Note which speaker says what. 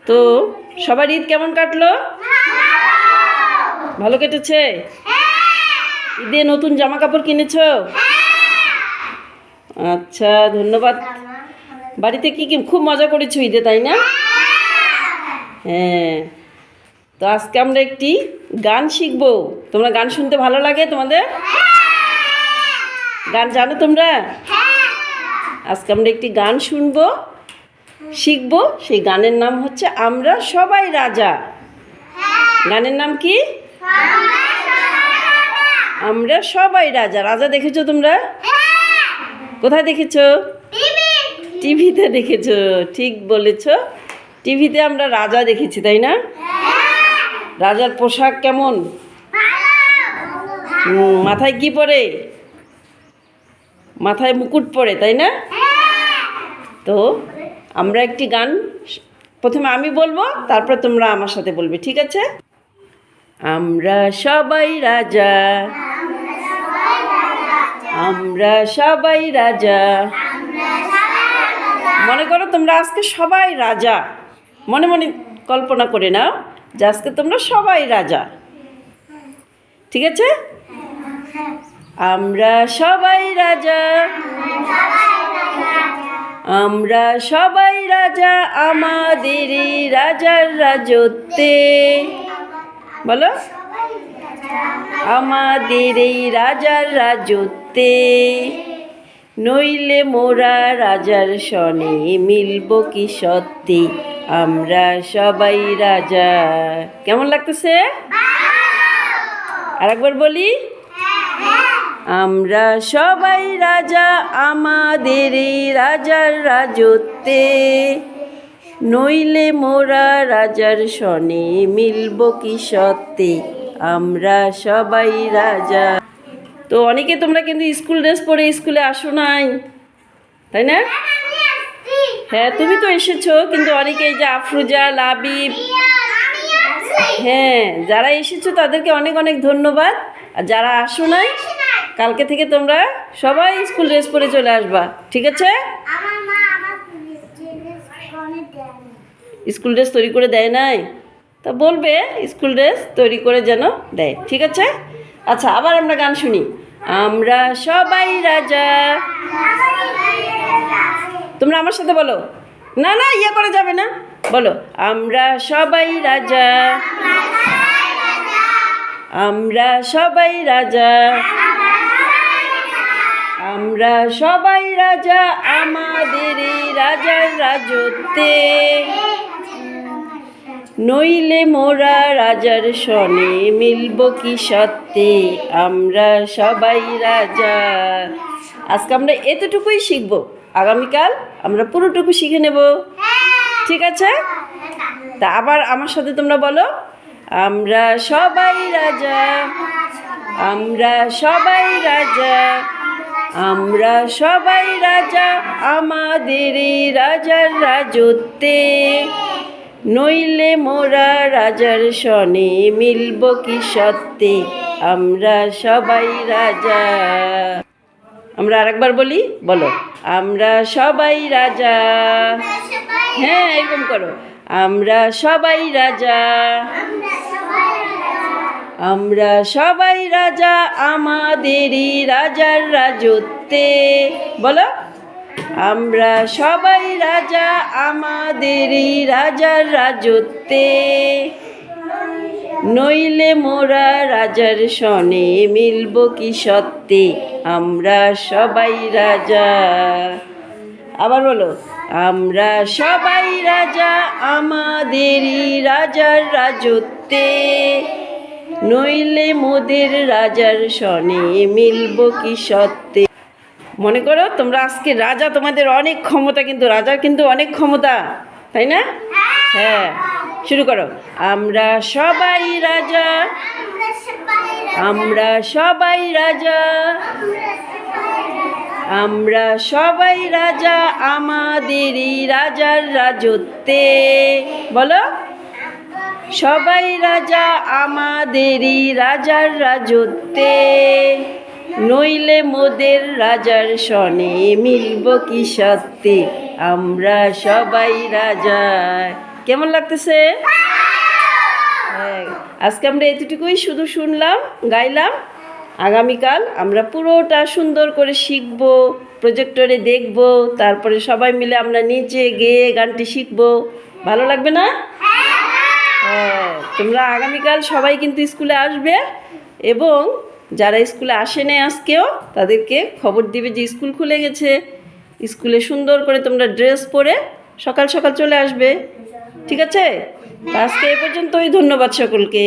Speaker 1: তো সবার ঈদ কেমন কাটলো? ভালো কেটেছে? ঈদে নতুন জামা কাপড় কিনেছো? আচ্ছা, ধন্যবাদ। বাড়িতে কি কি খুব মজা করেছো ঈদে, তাই না? হ্যাঁ। তো আজকে আমরা একটি গান শিখবো। তোমরা গান শুনতে ভালো লাগে তোমাদের? গান জানো তোমরা? আজকে আমরা একটি গান শুনবো, শিখবো। সেই গানের নাম হচ্ছে আমরা সবাই রাজা। গানের নাম কি? আমরা সবাই রাজা। রাজা দেখেছো তোমরা? কোথায় দেখেছো? টিভিতে দেখেছো। ঠিক বলেছো, টিভিতে আমরা রাজা দেখেছি, তাই না? রাজার পোশাক কেমন? মাথায় কি পরে? মাথায় মুকুট পরে, তাই না? তো আমরা একটি গান প্রথমে আমি বলবো, তারপর তোমরা আমার সাথে বলবে, ঠিক আছে? আমরা সবাই রাজা, আমরা সবাই রাজা। মনে করো তোমরা আজকে সবাই রাজা, মনে মনে কল্পনা করে নাও যে আজকে তোমরা সবাই রাজা, ঠিক আছে? আমরা সবাই রাজা, আমরা সবাই রাজা, আমাদেরই রাজার রাজত্বে। বলো, আমাদের এই রাজার রাজত্বে, নইলে মোরা রাজার সনে মিলব কি সত্যি। আমরা সবাই রাজা। কেমন লাগতেছে? আরেকবার বলি, আমরা সবাই রাজা, আমাদের এই রাজার রাজত্বে, নইলে মোরা রাজার সনে মিলব কি সত্যি। আমরা সবাই রাজা। তো অনেকে তোমরা কিন্তু স্কুল ড্রেস পরে স্কুলে আসো নাই, তাই না? হ্যাঁ, তুমি তো এসেছো, কিন্তু অনেকে এই যে আফরুজা, লাবিব, হ্যাঁ, যারা এসেছো তাদেরকে অনেক অনেক ধন্যবাদ। আর যারা আসো নাই, কালকে থেকে তোমরা সবাই স্কুল ড্রেস পরে চলে আসবা, ঠিক আছে? স্কুল ড্রেস তৈরি করে দেয় নাই? তা বলবে স্কুল ড্রেস তৈরি করে যেন দেয়, ঠিক আছে? আচ্ছা, আবার আমরা গান শুনি। আমরা সবাই রাজা। তোমরা আমার সাথে বলো। না না, ইয়ে করা যাবে না। বলো, আমরা সবাই রাজা, আমরা সবাই রাজা, আমরা সবাই রাজা, আমাদের এই রাজার রাজত্বে, নইলে মোরা রাজার সনে মিলব কি সত্যে। আমরা সবাই রাজা। আজকে আমরা এতটুকুই শিখবো, আগামীকাল আমরা পুরোটুকু শিখে নেব, ঠিক আছে? তা আবার আমার সাথে তোমরা বলো, আমরা সবাই রাজা, আমরা সবাই রাজা, আমরা সবাই রাজা, আমাদের এই রাজার রাজত্বে, নইলে মোরা রাজার সনে মিলব কি সত্যে। আমরা সবাই রাজা। আমরা আরেকবার বলি, বলো, আমরা সবাই রাজা। হ্যাঁ, এরকম করো, আমরা সবাই রাজা, আমরা সবাই রাজা, আমাদেরই রাজার রাজত্বে। বলো, আমরা সবাই রাজা, আমাদেরই রাজার রাজত্বে, নইলে মোরা রাজার সনে মিলব কি সত্যে। আমরা সবাই রাজা। আবার বলো, আমরা সবাই রাজা, আমাদেরই রাজার রাজত্বে, নইলে মোদের রাজার সনে মিলব কি সত্যে। মনে করো তোমরা আজকে রাজা, তোমাদের অনেক ক্ষমতা, কিন্তু রাজার কিন্তু অনেক ক্ষমতা, তাই না? হ্যাঁ, শুরু করো। আমরা সবাই রাজা, আমরা সবাই রাজা, আমরা সবাই রাজা, আমাদেরই রাজার রাজত্বে। বলো, সবাই রাজা, আমাদেরই রাজার রাজত্বে, নইলে মোদের রাজার সনে মিলব কি সত্যে। আমরা সবাই রাজা। কেমন লাগতেছে? হ্যাঁ, আজকে আমরা এতটুকুই শুধু শুনলাম, গাইলাম। আগামীকাল আমরা পুরোটা সুন্দর করে শিখব, প্রজেক্টরে দেখব, তারপরে সবাই মিলে আমরা নিচে গেয়ে গানটি শিখব। ভালো লাগবে না? হ্যাঁ, তোমরা আগামীকাল সবাই কিন্তু স্কুলে আসবে, এবং যারা স্কুলে আসে নাই আজকেও তাদেরকে খবর দিবে যে স্কুল খুলে গেছে। স্কুলে সুন্দর করে তোমরা ড্রেস পরে সকাল সকাল চলে আসবে। ঠিক আছে? তা আজকে এ পর্যন্তই। ধন্যবাদ সকলকে।